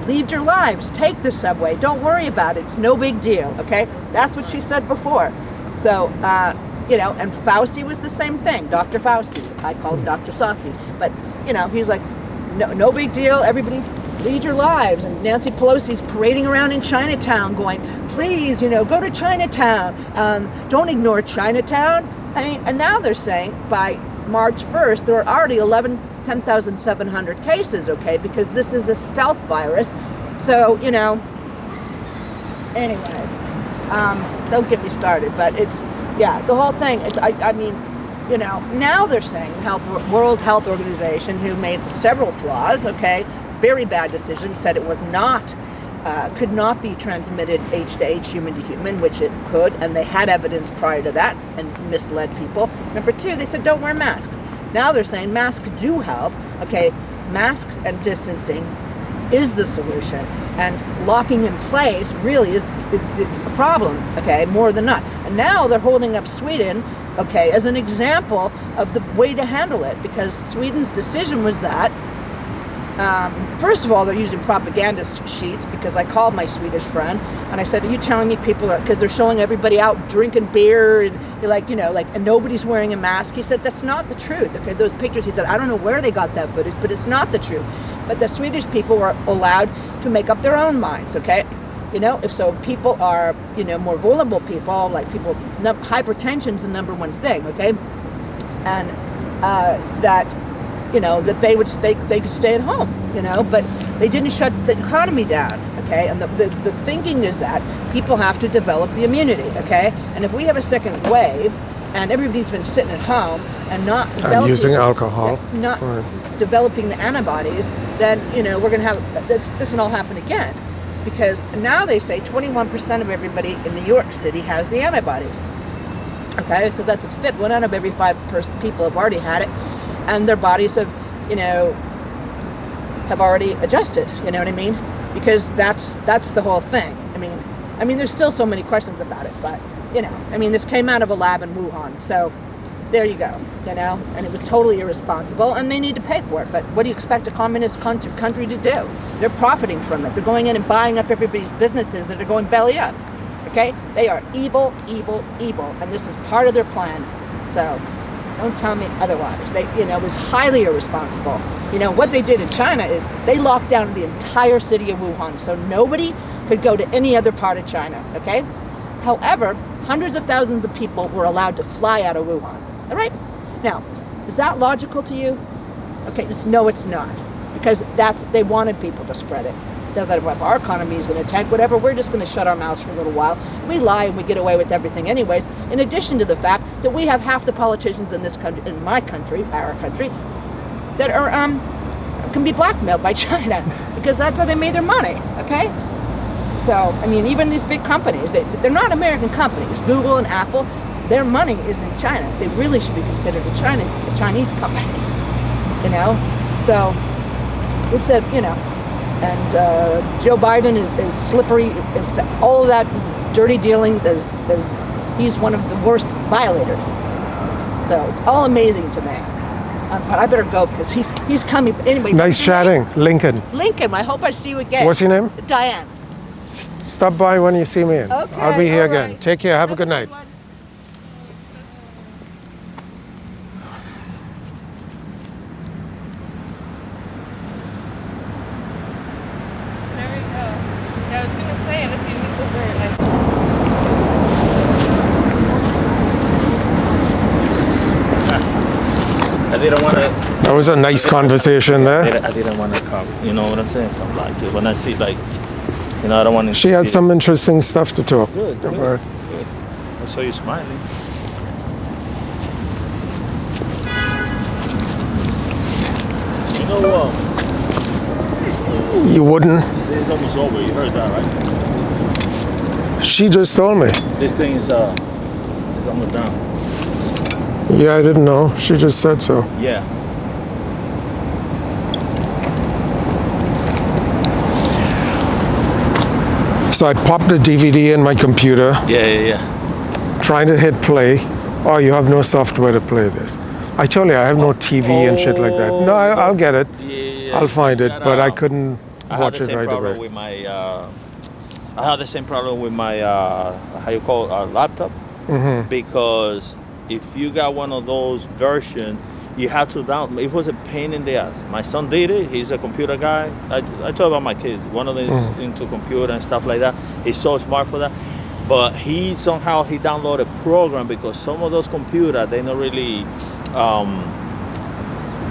lead your lives, take the subway, don't worry about it, it's no big deal, okay? That's what she said before. So, and Fauci was the same thing, Dr. Fauci. I called him Dr. Saucy, but, he's like, no big deal, everybody lead your lives. And Nancy Pelosi's parading around in Chinatown going, please, go to Chinatown, don't ignore Chinatown. I mean, and now they're saying by March 1st, there are already 10,700 cases, okay, because this is a stealth virus. So, anyway, don't get me started, but the whole thing, now they're saying the World Health Organization, who made several flaws, okay, very bad decisions, said it was not, could not be transmitted H to H, human to human, which it could, and they had evidence prior to that and misled people. Number two, they said don't wear masks. Now they're saying masks do help. Okay, masks and distancing is the solution, and locking in place really is it's a problem. Okay, more than not. And now they're holding up Sweden, okay, as an example of the way to handle it, because Sweden's decision was that. First of all, they're using propaganda sheets, because I called my Swedish friend and I said, are you telling me people are, because they're showing everybody out drinking beer and and nobody's wearing a mask? He said, that's not the truth. Okay, those pictures, he said, I don't know where they got that footage, but it's not the truth. But the Swedish people were allowed to make up their own minds, okay? If so, people are, more vulnerable people, like people, hypertension's the number one thing, okay? And that they could stay at home, but they didn't shut the economy down, okay? And the thinking is that people have to develop the immunity, okay? And if we have a second wave and everybody's been sitting at home and not using alcohol, not developing the antibodies, then, we're going to have, this will all happen again. Because now they say 21% of everybody in New York City has the antibodies. Okay, so that's a fifth. 1 out of every 5 people have already had it, and their bodies have, have already adjusted. You know what I mean? Because that's the whole thing. I mean, there's still so many questions about it, but this came out of a lab in Wuhan, so there you go. And it was totally irresponsible, and they need to pay for it. But what do you expect a communist country to do? They're profiting from it. They're going in and buying up everybody's businesses that are going belly up. Okay? They are evil, evil, evil, and this is part of their plan. So don't tell me otherwise. It was highly irresponsible. What they did in China is they locked down the entire city of Wuhan, so nobody could go to any other part of China. Okay? However, hundreds of thousands of people were allowed to fly out of Wuhan. All right? Now, is that logical to you? Okay, no, it's not. because they wanted people to spread it. They thought, well, if our economy is going to tank, whatever, we're just going to shut our mouths for a little while. We lie and we get away with everything anyways, in addition to the fact that we have half the politicians in this country, in my country, our country, that are can be blackmailed by China because that's how they made their money, okay? So, I mean, even these big companies, they're not American companies. Google and Apple, their money is in China. They really should be considered a Chinese company, you know? So, it's a, you know, and Joe Biden is slippery. If all of that dirty dealings, as he's one of the worst violators. So, it's all amazing to me. But I better go because he's coming. But anyway. Nice chatting, Lincoln. Lincoln, I hope I see you again. What's your name? Diane. Stop by when you see me in. Okay, I'll be here all again. right. Take care. Have a good night. There we go. Yeah, I was gonna say, and if you need dessert, like. I didn't want to. That was a nice conversation there. I didn't want to come. You know what I'm saying? Come like it. When I see like, you know, I don't want to. She had some interesting stuff to talk Good. about. I saw you smiling. You know what? You wouldn't? This is almost over. You heard that, right? She just told me. This thing is almost down. Yeah, I didn't know. She just said so. Yeah. So I popped the DVD in my computer, Yeah. trying to hit play. Oh, you have no software to play this. I told you I have no TV and shit like that. No, I'll get it. Yeah. I'll find it, but I couldn't I watch had the it same right problem away. with my. I had the same problem with my how you call it, laptop, because if you got one of those version, you have to download. It was a pain in the ass. My son did it. He's a computer guy. I talk about my kids. One of them is into computer and stuff like that. He's so smart for that. But he downloaded a program because some of those computers they don't really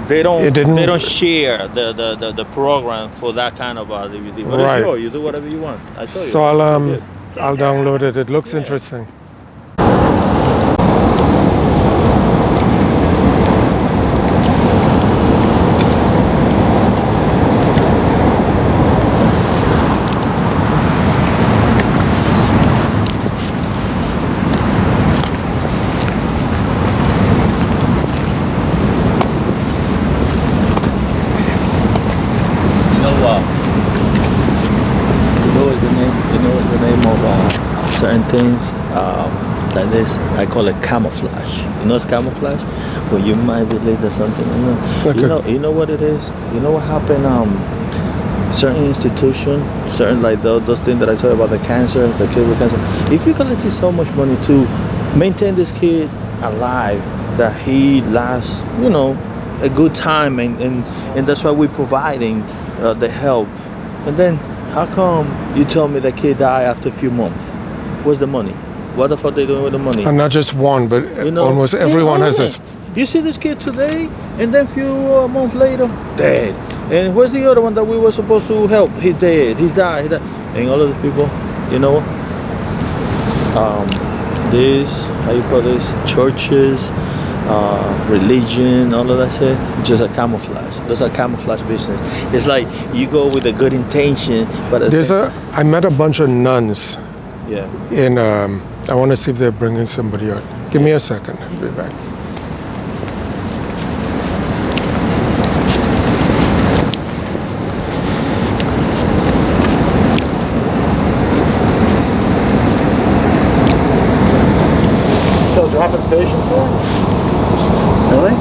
they don't share the program for that kind of DVD. But Right. it's yours. You do whatever you want. I tell you. So I'll download it. It looks interesting. Certain things like this, I call it camouflage. You know, it's camouflage when you might be late or something. Okay. You know what it is. You know what happened? Certain institution, certain like those things that I told you about the cancer, the kid with cancer. If you collected so much money to maintain this kid alive, that he lasts, you know, a good time, and that's why we're providing the help. And then how come you tell me the kid died after a few months? Where's the money? What the fuck they doing with the money? And not just one, but almost everyone has this. You see this kid today, and then a few months later, dead. And where's the other one that we were supposed to help? He's dead. He's died. And all of the people, you know, this, how you call this? Churches, religion, all of that shit, just a camouflage. Those are camouflage business. It's like you go with a good intention, but I met a bunch of nuns. Yeah. In I want to see if they're bringing somebody out. Give me a second. I'll be back. So dropping patients for? Really?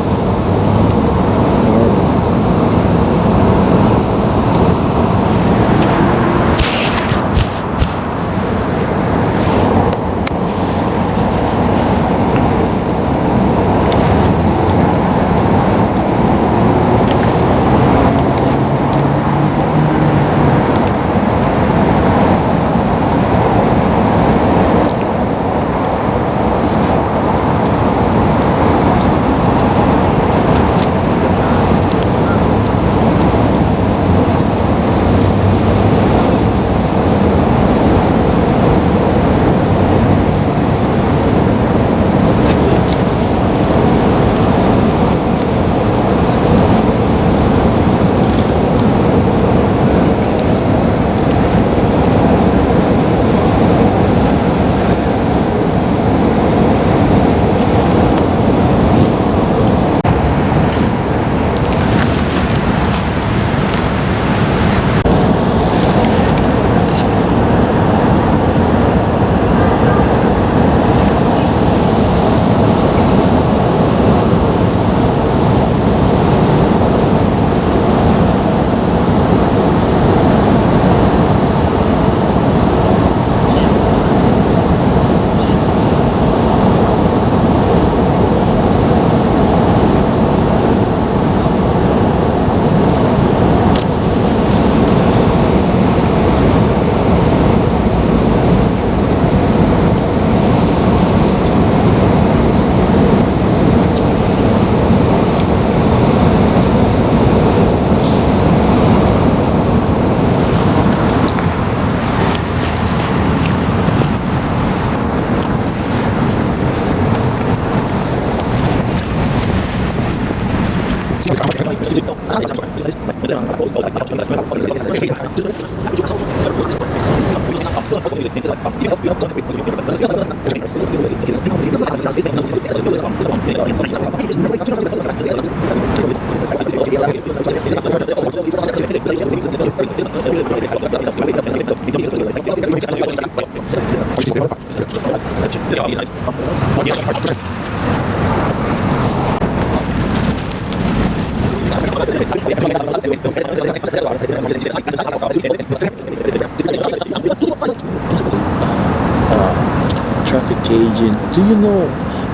Traffic agent. Do you know?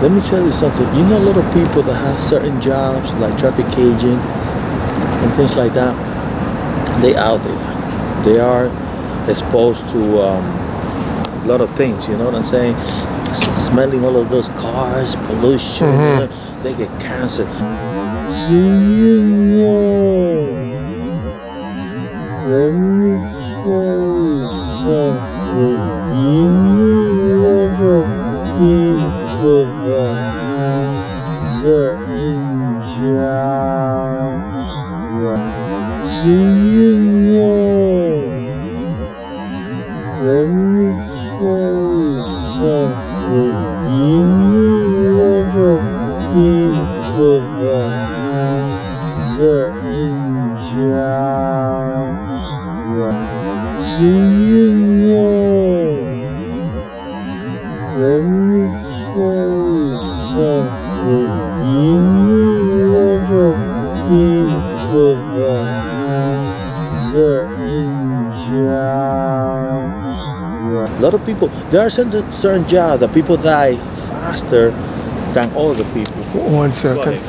Let me tell you something. You know a lot of people that have certain jobs like traffic agent and things like that. They out there. They are exposed to a lot of things. You know what I'm saying? Smelling all of those cars, pollution. They get cancer. Let me tell you something. People that have certain jobs. Do you know? Let me tell you something. You know people that have certain jobs. Do you know? Let me tell you something. You know people that have certain jobs. A lot of people, there are certain jobs that people die faster than other people. 1 second.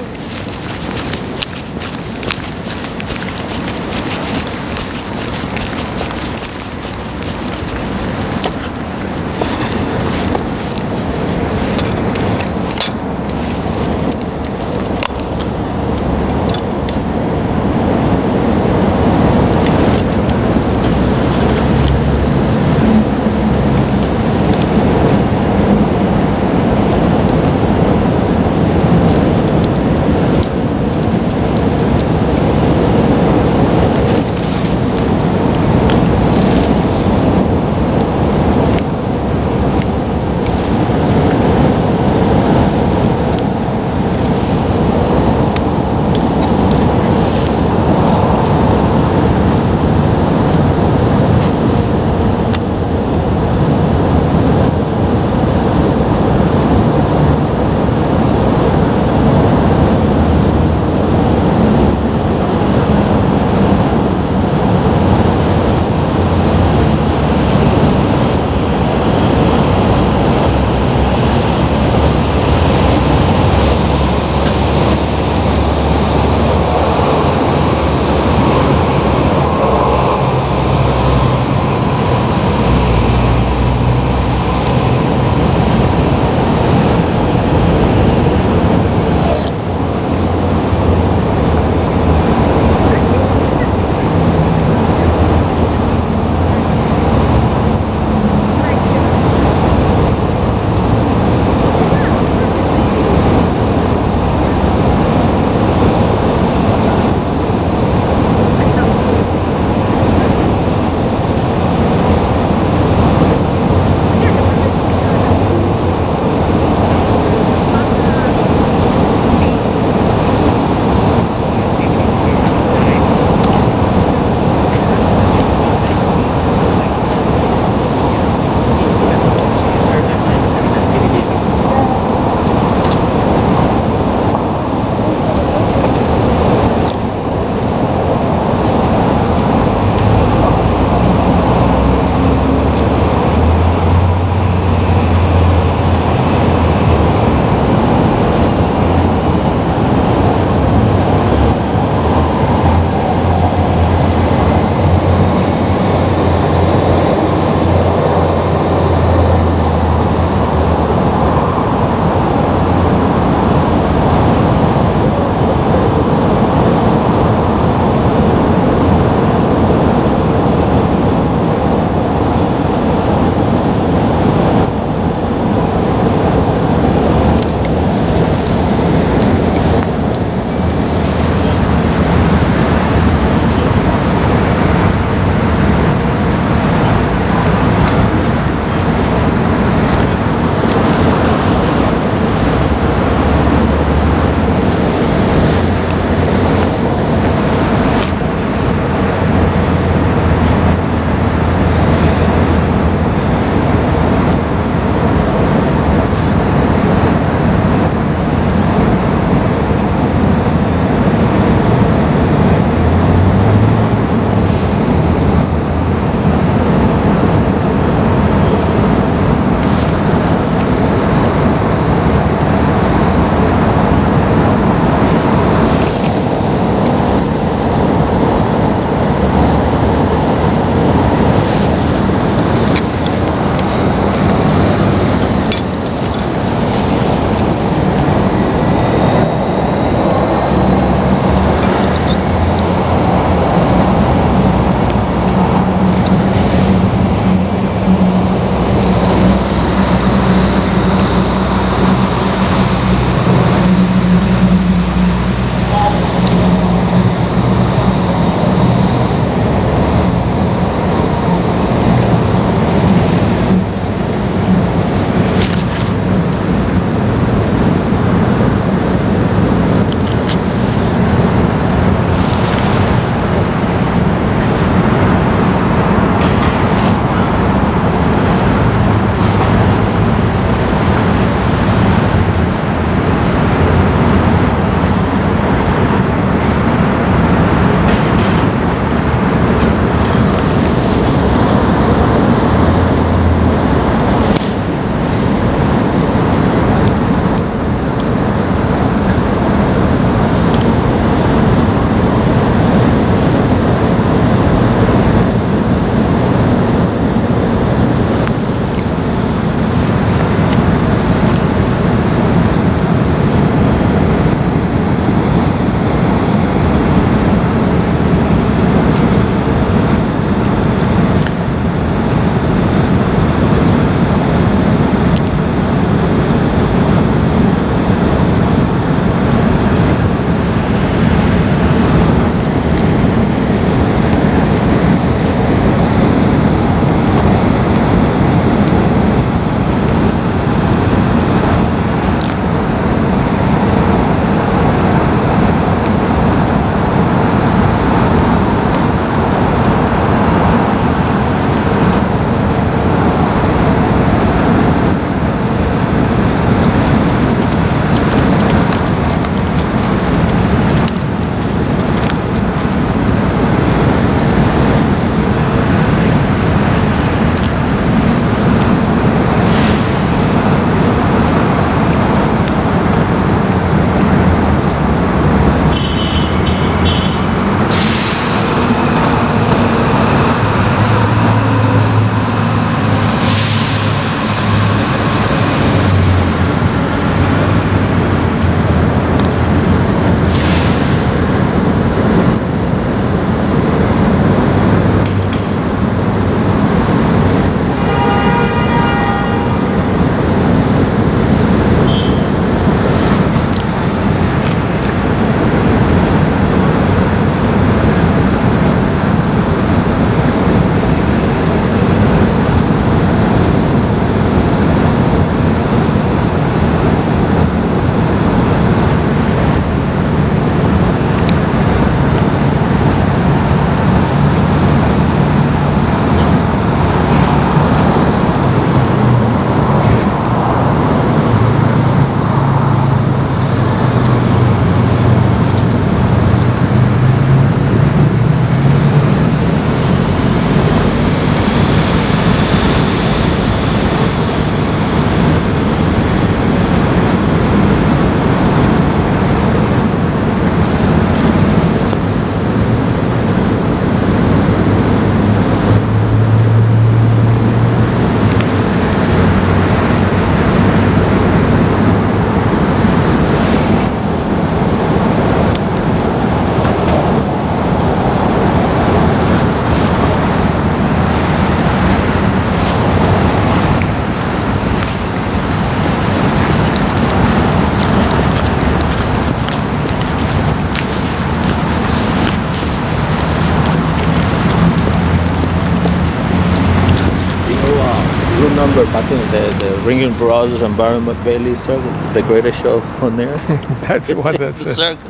remember back in the Ringing Brothers and Baron Bailey circus, the greatest show on there. That's what that's the it. circus.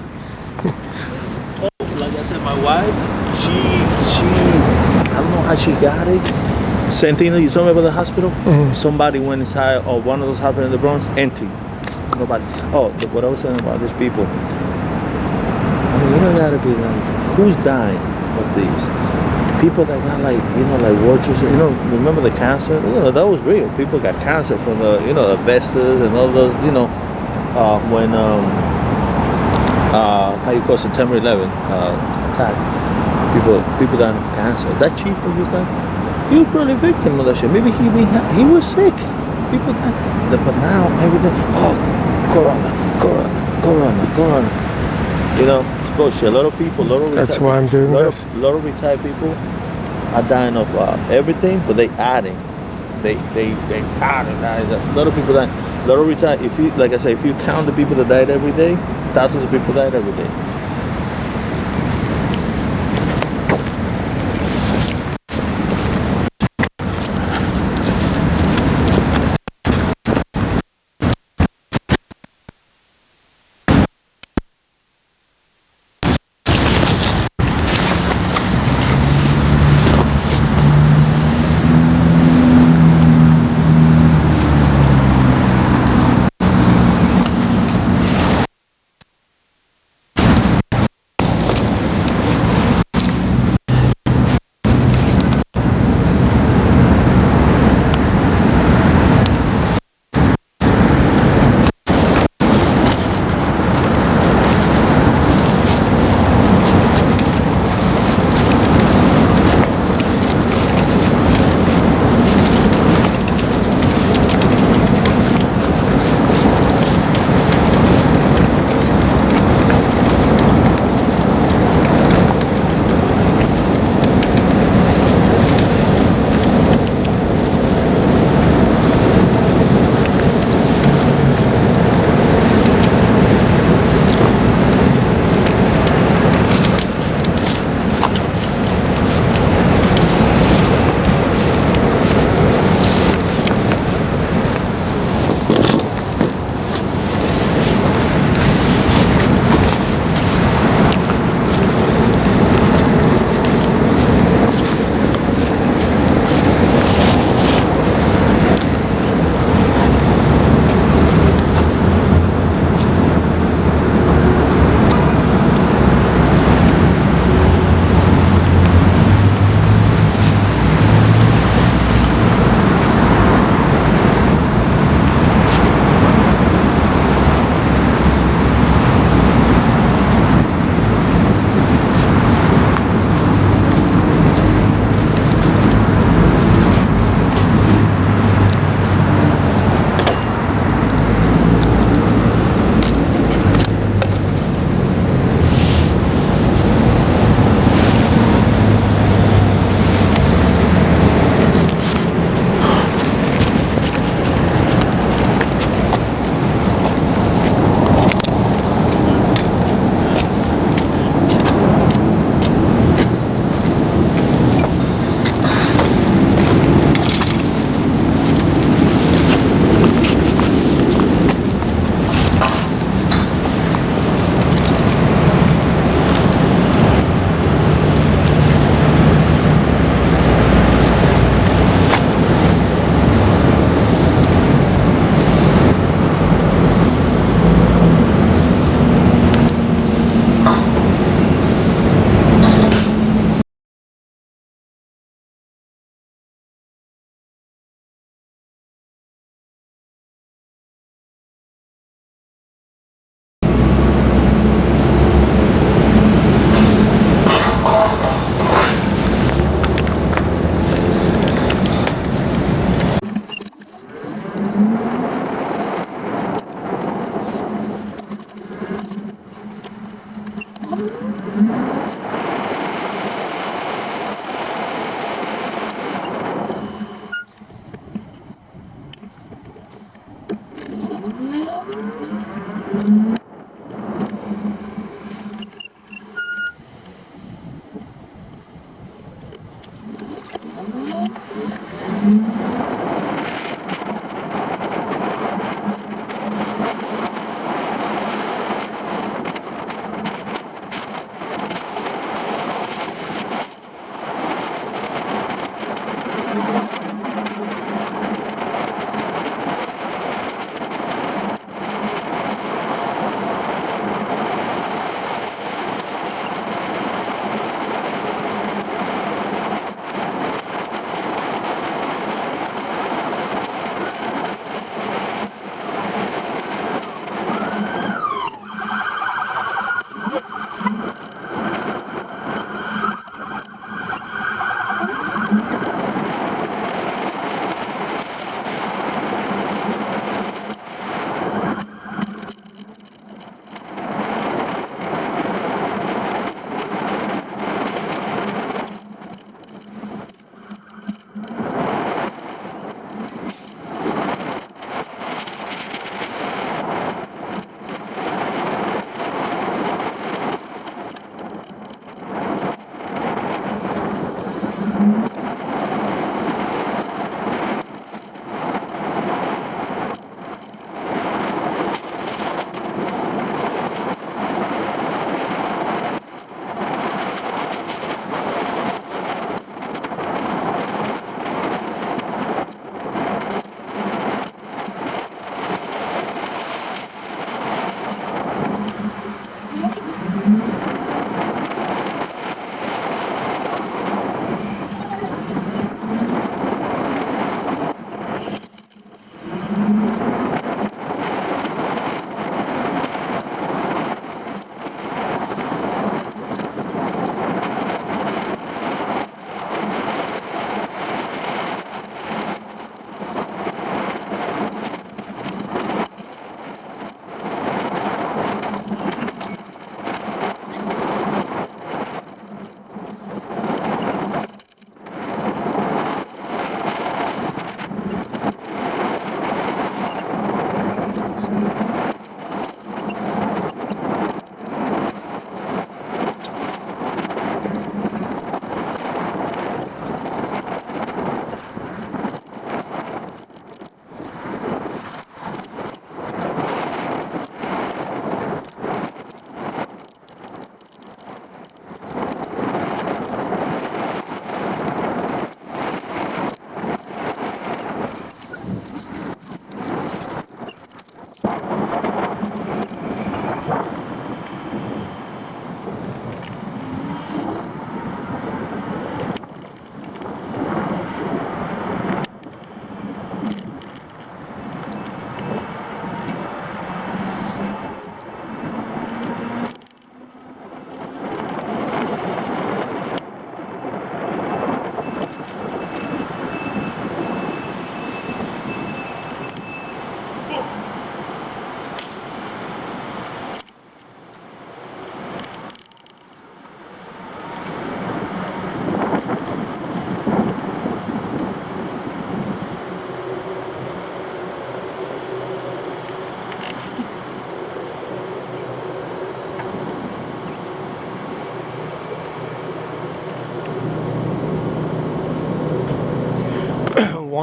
Like I said, my wife, she, I don't know how she got it. Same thing that you told me about the hospital. Somebody went inside or one of those hospitals in the Bronx, empty. Nobody. Oh, what I was saying about these people. I mean, you don't gotta be like, who's dying of these? People that got like, like watchers, remember the cancer? That was real. People got cancer from the, asbestos and all those, when, how you call September 11 attack. People dying of cancer. That chief that was like, he was probably a victim of that shit. Maybe he was sick. People died. But now everything, corona. It's bullshit. A lot of people, That's why I'm doing this. A lot of retired people are dying of everything, but they adding. They adding. A lot of people die. A lot of retired. If you, like I say, if you count the people that died every day, thousands of people died every day.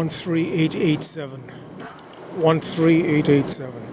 13887. 13887.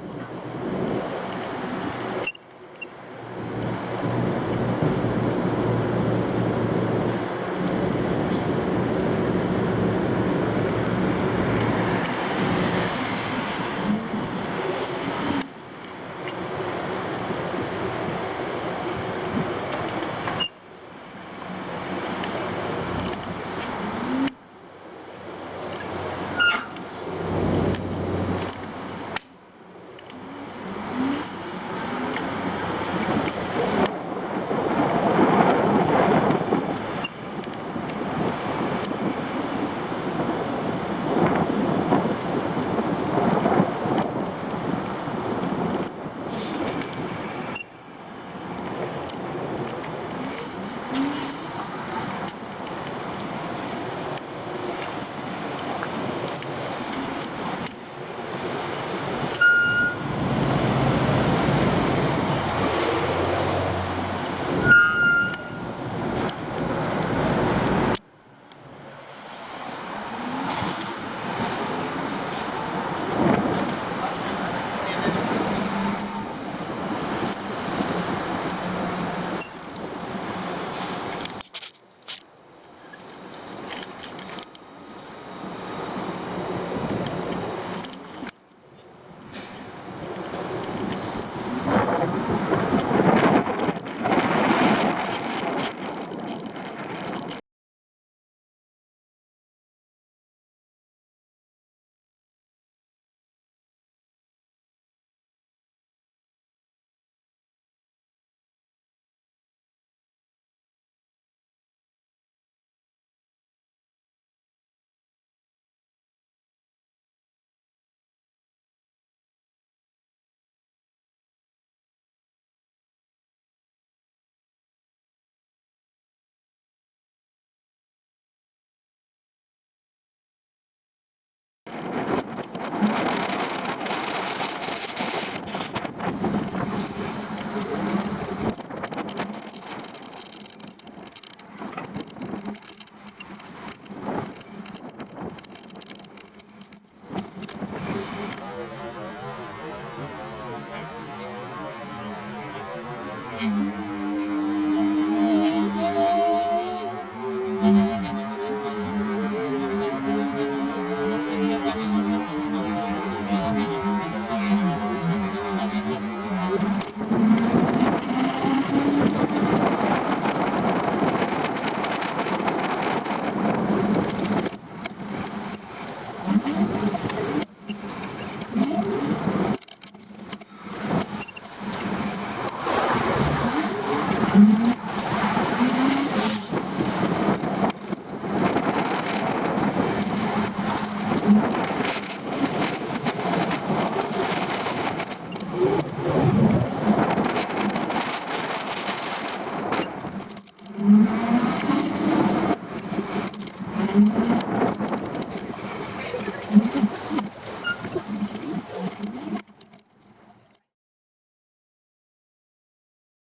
Mm-hmm.